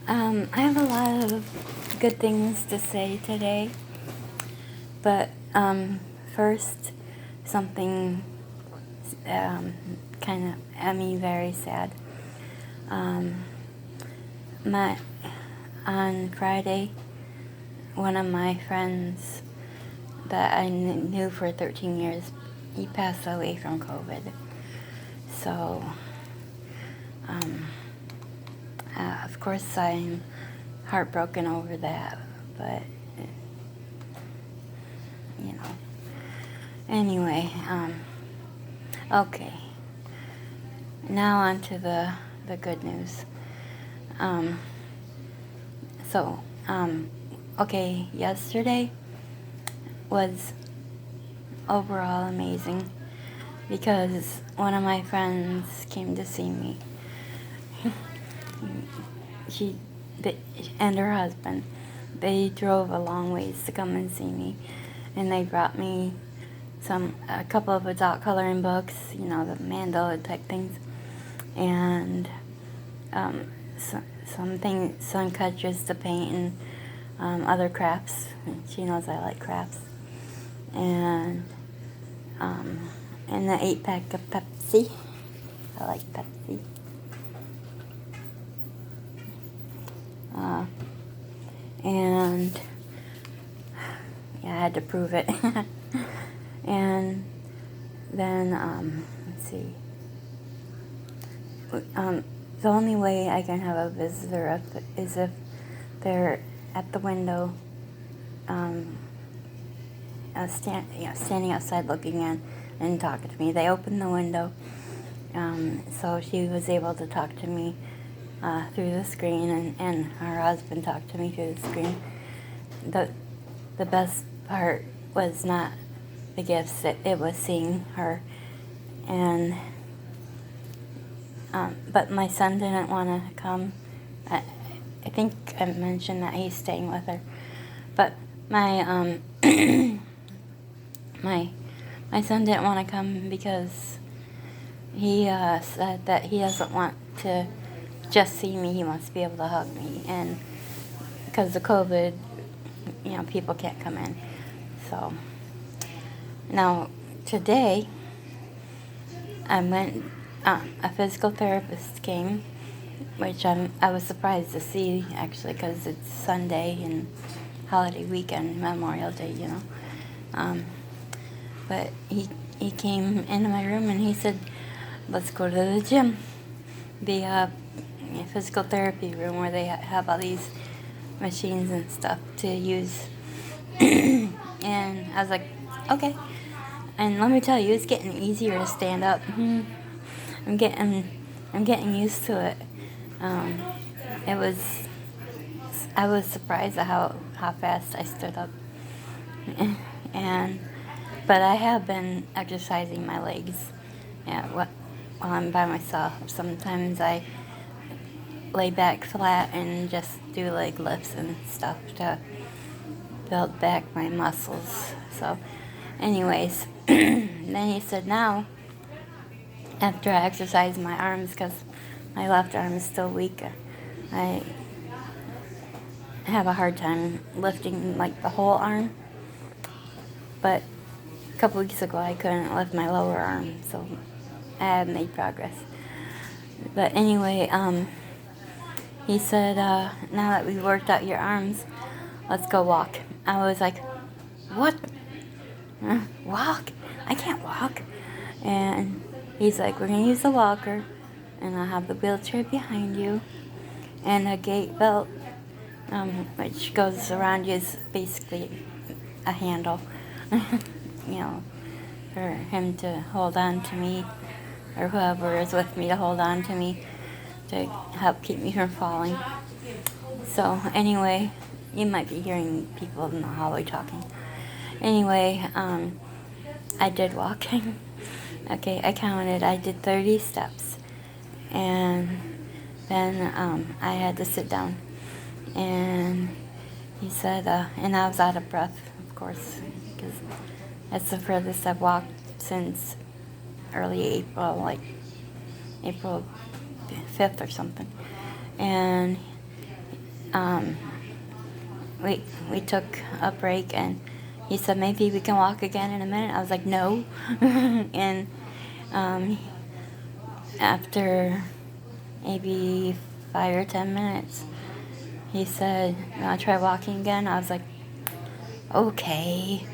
I have a lot of good things to say today, but first, something kind of made me very sad. Um, my on Friday, one of my friends that I knew for 13 years, he passed away from COVID. So, um, of course, I'm heartbroken over that, but you know. Anyway, okay. Now on to the good news. Um, so, okay, yesterday was overall amazing because one of my friends came to see me. She and her husband, they drove a long ways to come and see me, and they brought me a couple of adult coloring books, the mandala type things, and some cartridges to paint and other crafts. She knows I like crafts, and and the 8-pack of Pepsi. I like Pepsi. And yeah, I had to prove it. And then let's see. The only way I can have a visitor is if they're at the window, standing outside looking in and talking to me. They opened the window, so she was able to talk to me through the screen, and her husband talked to me through the screen. The best part was not the gifts; it was seeing her, and but my son didn't want to come. I think I mentioned that he's staying with her, but my my son didn't want to come because he said that he doesn't want to just see me. He wants to be able to hug me, and because of COVID, people can't come in. So now today, I went. A physical therapist came, which I was surprised to see actually because it's Sunday and holiday weekend, Memorial Day, But he came into my room and he said, "Let's go to the gym, the physical therapy room where they have all these machines and stuff to use." And I was like, "Okay." And let me tell you, it's getting easier to stand up. I'm getting used to it. It was I was surprised at how fast I stood up, and but I have been exercising my legs. Yeah, while I'm by myself. Sometimes I lay back flat and just do leg lifts and stuff to build back my muscles. So, anyways, then he said now, after I exercise my arms, because my left arm is still weak, I have a hard time lifting like the whole arm. But a couple weeks ago I couldn't lift my lower arm, so I have made progress. But anyway, he said, now that we've worked out your arms, let's go walk. I was like, what? Walk? I can't walk. And he's like, we're going to use the walker, and I'll have the wheelchair behind you, and a gate belt, which goes around you, is basically a handle, for him to hold on to me, or whoever is with me to hold on to me, to help keep me from falling. So anyway, you might be hearing people in the hallway talking. Anyway, I did walk. Okay, I counted. I did 30 steps, and then I had to sit down. And he said, and I was out of breath, of course, because that's the furthest I've walked since early April, like April 5th or something. And um, we took a break, and he said, maybe we can walk again in a minute. I was like, no. And um, after maybe 5 or 10 minutes, he said, you want to try walking again? I was like, okay.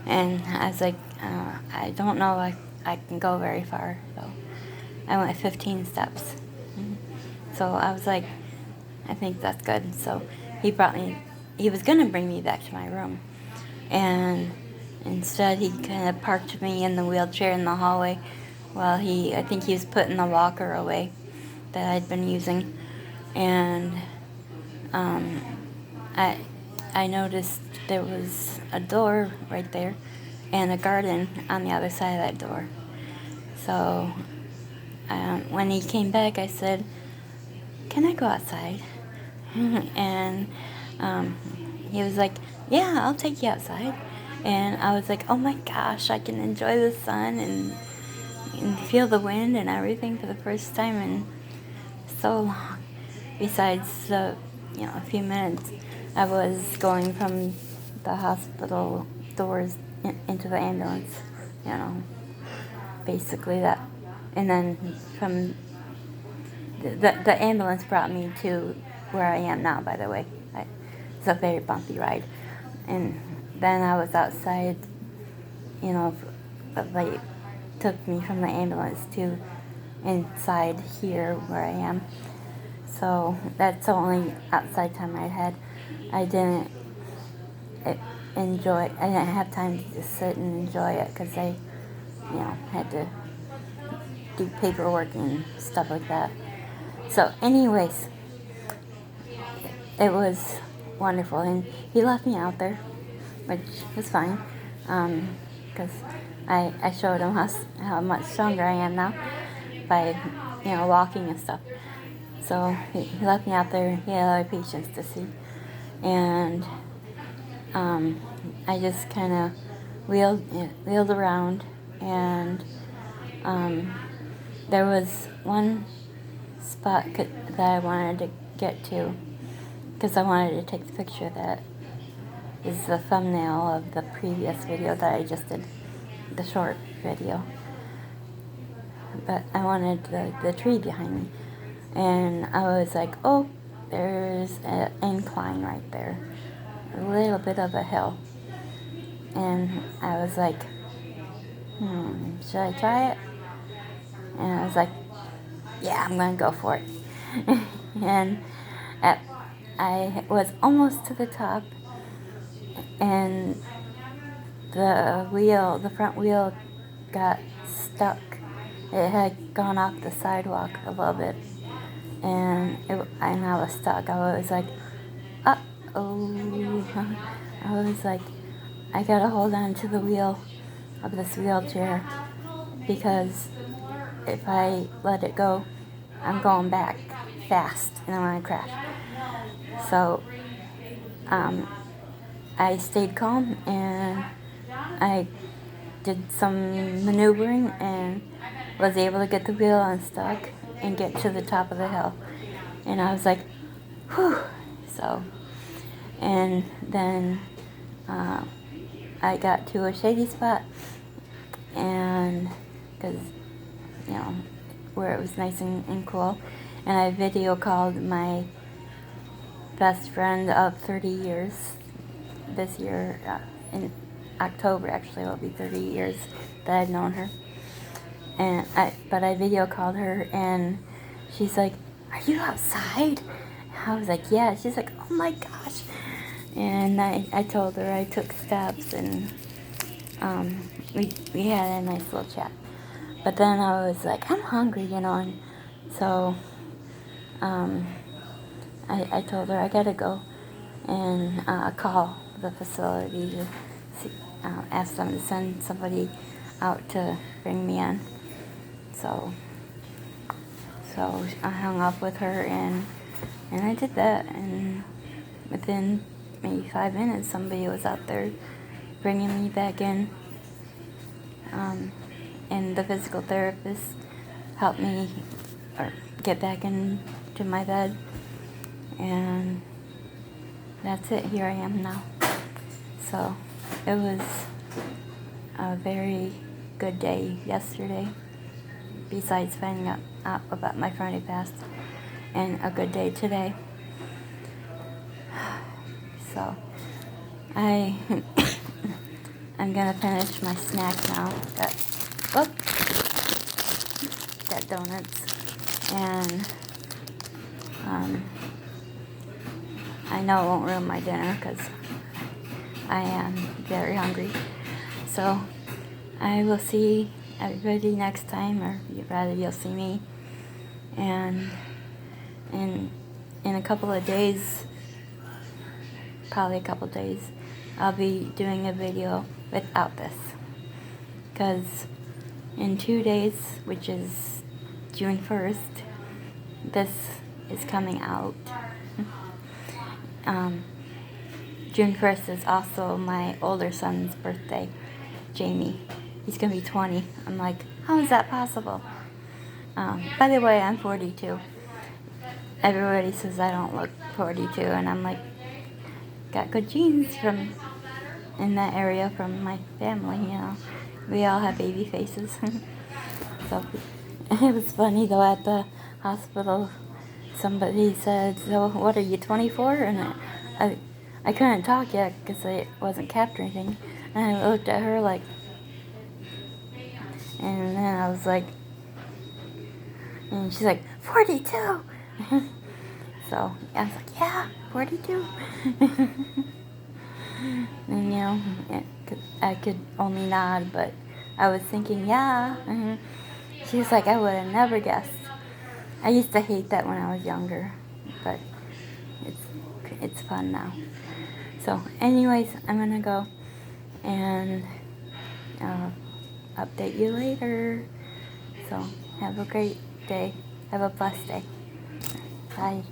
And I was like, I don't know if I can go very far. So I went 15 steps. So I was like, I think that's good. So he was going to bring me back to my room. And instead, he kind of parked me in the wheelchair in the hallway while I think he was putting the walker away that I'd been using. And um, I noticed there was a door right there and a garden on the other side of that door. So when he came back, I said, can I go outside? And he was like, yeah, I'll take you outside. And I was like, oh my gosh, I can enjoy the sun and feel the wind and everything for the first time in so long. Besides a few minutes, I was going from the hospital doors into the ambulance, basically that. And then from the ambulance brought me to where I am now, by the way. It's a very bumpy ride. And then I was outside, they took me from the ambulance to inside here where I am. So that's the only outside time I had. I didn't enjoy it. I didn't have time to just sit and enjoy it because I, had to do paperwork and stuff like that. So anyways, it was wonderful. And he left me out there, which was fine, because I showed him how much stronger I am now by, walking and stuff. So he left me out there. He had other patients to see. And I just kind of wheeled around, and there was one spot that I wanted to get to because I wanted to take the picture that is the thumbnail of the previous video that I just did, the short video. But I wanted the tree behind me. And I was like, oh, there's an incline right there. A little bit of a hill. And I was like, should I try it? And I was like, yeah, I'm going to go for it. And I was almost to the top, and the front wheel got stuck. It had gone off the sidewalk a little bit, and I was stuck. I was like, uh-oh. I was like, I gotta hold on to the wheel of this wheelchair, because if I let it go, I'm going back fast and I'm gonna crash. So I stayed calm, and I did some maneuvering and was able to get the wheel unstuck and get to the top of the hill. And I was like, whew. So, and then I got to a shady spot, and because, where it was nice and cool, and I video called my best friend of 30 years this year. In October, actually, it'll be 30 years that I've known her. But I video called her, and she's like, are you outside? I was like, yeah. She's like, oh my gosh. And I told her I took steps, and we had a nice little chat. But then I was like, I'm hungry, and so I told her I gotta go and call the facility to see, ask them to send somebody out to bring me in. So I hung up with her, and I did that, and within maybe 5 minutes, somebody was out there bringing me back in, and the physical therapist helped me get back into my bed, and that's it. Here I am now. So it was a very good day yesterday, besides finding out about my Friday fast, and a good day today. So I I'm gonna finish my snack now. Got donuts, and I know it won't ruin my dinner because I am very hungry. So I will see everybody next time, or rather you'll see me. And in a couple of days, probably a couple of days, I'll be doing a video without this. Because in 2 days, which is June 1st, this is coming out. June 1st is also my older son's birthday, Jamie. He's going to be 20. I'm like, how is that possible? By the way, I'm 42. Everybody says I don't look 42, and I'm like, got good genes from in that area from my family, you know. We all have baby faces. So it was funny though, at the hospital, somebody said, so what are you, 24? And I couldn't talk yet because I wasn't capturing anything. And I looked at her like, and then I was like, and she's like, 42. So I was like, yeah, 42. And you know, I could only nod, but I was thinking, yeah. She was like, I would have never guessed. I used to hate that when I was younger, but it's fun now. So anyways, I'm gonna go and update you later. So have a great day. Have a blessed day. Bye.